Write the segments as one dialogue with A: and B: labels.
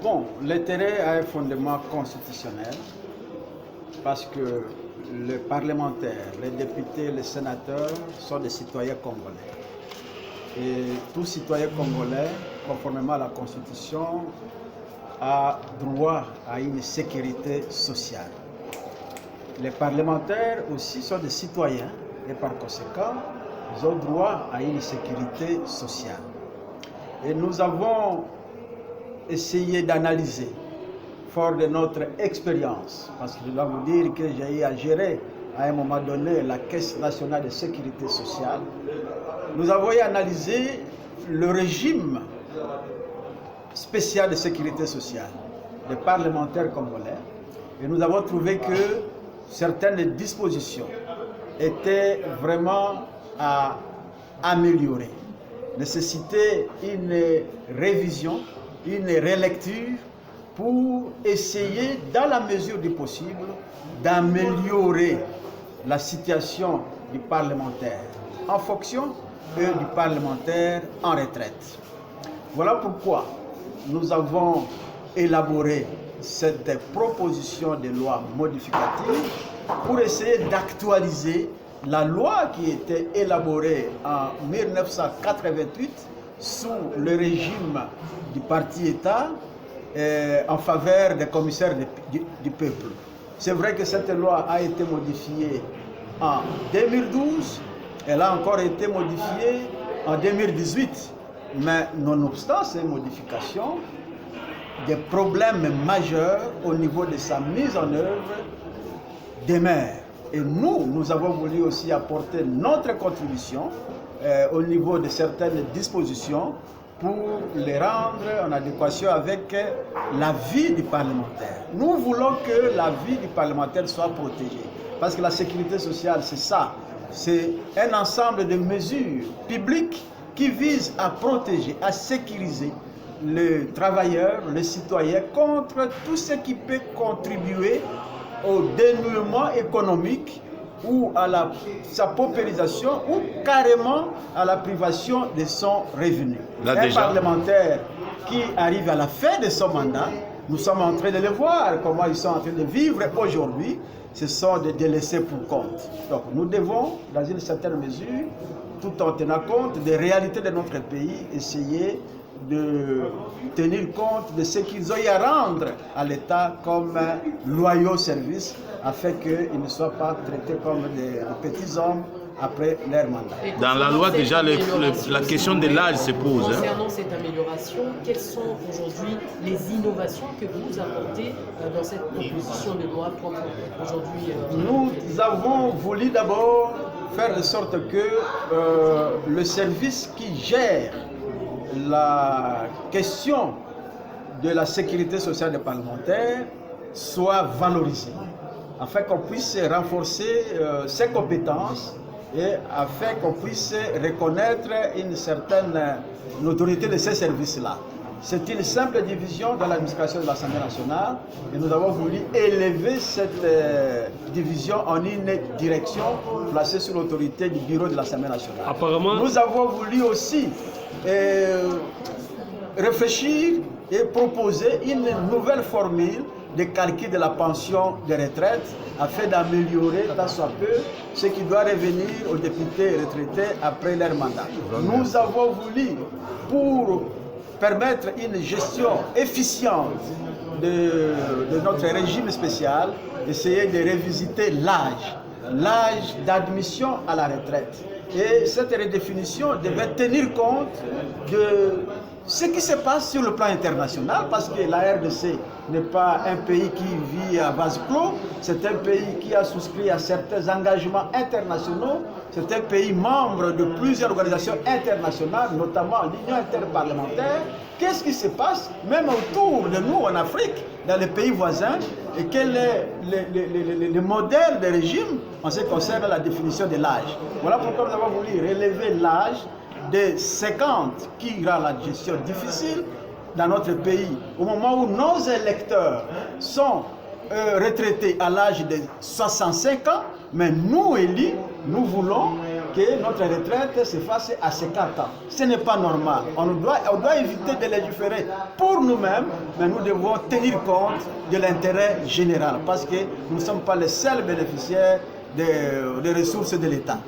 A: Bon, l'intérêt a un fondement constitutionnel parce que les parlementaires, les députés, les sénateurs sont des citoyens congolais. Et tout citoyen congolais, conformément à la Constitution, a droit à une sécurité sociale. Les parlementaires aussi sont des citoyens et par conséquent, ils ont droit à une sécurité sociale. Et nous avons essayé d'analyser, fort de notre expérience, parce que je dois vous dire que j'ai eu à gérer à un moment donné la Caisse nationale de sécurité sociale, nous avons analysé le régime spécial de sécurité sociale des parlementaires congolais et nous avons trouvé que certaines dispositions étaient vraiment à améliorer, nécessitaient une révision, une relecture pour essayer, dans la mesure du possible, d'améliorer la situation du parlementaire en fonction du parlementaire en retraite. Voilà pourquoi nous avons élaboré cette proposition de loi modificative pour essayer d'actualiser la loi qui était élaborée en 1988 sous le régime du parti-État en faveur des commissaires du peuple. C'est vrai que cette loi a été modifiée en 2012, elle a encore été modifiée en 2018, mais nonobstant ces modifications, des problèmes majeurs au niveau de sa mise en œuvre demeurent. Et nous avons voulu aussi apporter notre contribution au niveau de certaines dispositions pour les rendre en adéquation avec la vie du parlementaire. Nous voulons que la vie du parlementaire soit protégée, parce que la sécurité sociale, c'est ça. C'est un ensemble de mesures publiques qui visent à protéger, à sécuriser les travailleurs, les citoyens contre tout ce qui peut contribuer au dénuement économique ou à sa paupérisation ou carrément à la privation de son revenu. Un parlementaire qui arrive à la fin de son mandat, nous sommes en train de le voir, comment ils sont en train de vivre aujourd'hui, ce sont des délaissés pour compte. Donc nous devons, dans une certaine mesure, tout en tenant compte des réalités de notre pays, essayer de tenir compte de ce qu'ils ont eu à rendre à l'État comme loyaux services, afin qu'ils ne soient pas traités comme des petits hommes après leur mandat.
B: Dans la loi, déjà, la question de l'âge se pose.
C: Concernant cette amélioration, quelles sont aujourd'hui les innovations que vous apportez dans cette proposition de loi aujourd'hui?
A: Nous avons voulu d'abord faire de sorte que le service qui gère la question de la sécurité sociale des parlementaires soit valorisé, afin qu'on puisse renforcer ses compétences et afin qu'on puisse reconnaître une certaine autorité de ces services-là. C'est une simple division dans l'administration de l'Assemblée nationale et nous avons voulu élever cette division en une direction placée sous l'autorité du bureau de l'Assemblée nationale.
B: Apparemment,
A: nous avons voulu aussi réfléchir et proposer une nouvelle formule de calcul de la pension de retraite afin d'améliorer tant soit peu ce qui doit revenir aux députés retraités après leur mandat. Nous avons voulu, pour permettre une gestion efficiente de notre régime spécial, essayer de revisiter l'âge d'admission à la retraite. Et cette redéfinition devait tenir compte de ce qui se passe sur le plan international, parce que la RDC n'est pas un pays qui vit à vase clos, c'est un pays qui a souscrit à certains engagements internationaux, c'est un pays membre de plusieurs organisations internationales, notamment l'Union interparlementaire. Qu'est-ce qui se passe même autour de nous en Afrique, dans les pays voisins, et quel est le modèle de régime en ce qui concerne la définition de l'âge? Voilà pourquoi nous avons voulu relever l'âge de 50 qui rend la gestion difficile dans notre pays, au moment où nos électeurs sont retraités à l'âge de 65 ans, mais nous, élus, nous voulons que notre retraite se fasse à 50 ans. Ce n'est pas normal. On doit éviter de légiférer pour nous-mêmes, mais nous devons tenir compte de l'intérêt général parce que nous ne sommes pas les seuls bénéficiaires des ressources de l'État.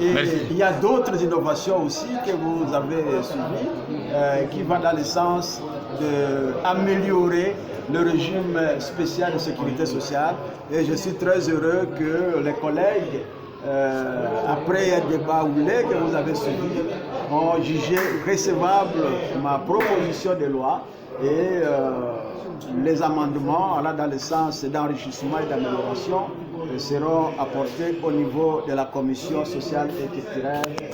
A: Et il y a d'autres innovations aussi que vous avez suivies qui vont dans le sens d'améliorer le régime spécial de sécurité sociale. Et je suis très heureux que les collègues, après un débat oulé que vous avez suivi, ont jugé recevable ma proposition de loi et les amendements allant dans le sens d'enrichissement et d'amélioration seront apportés au niveau de la commission sociale et culturelle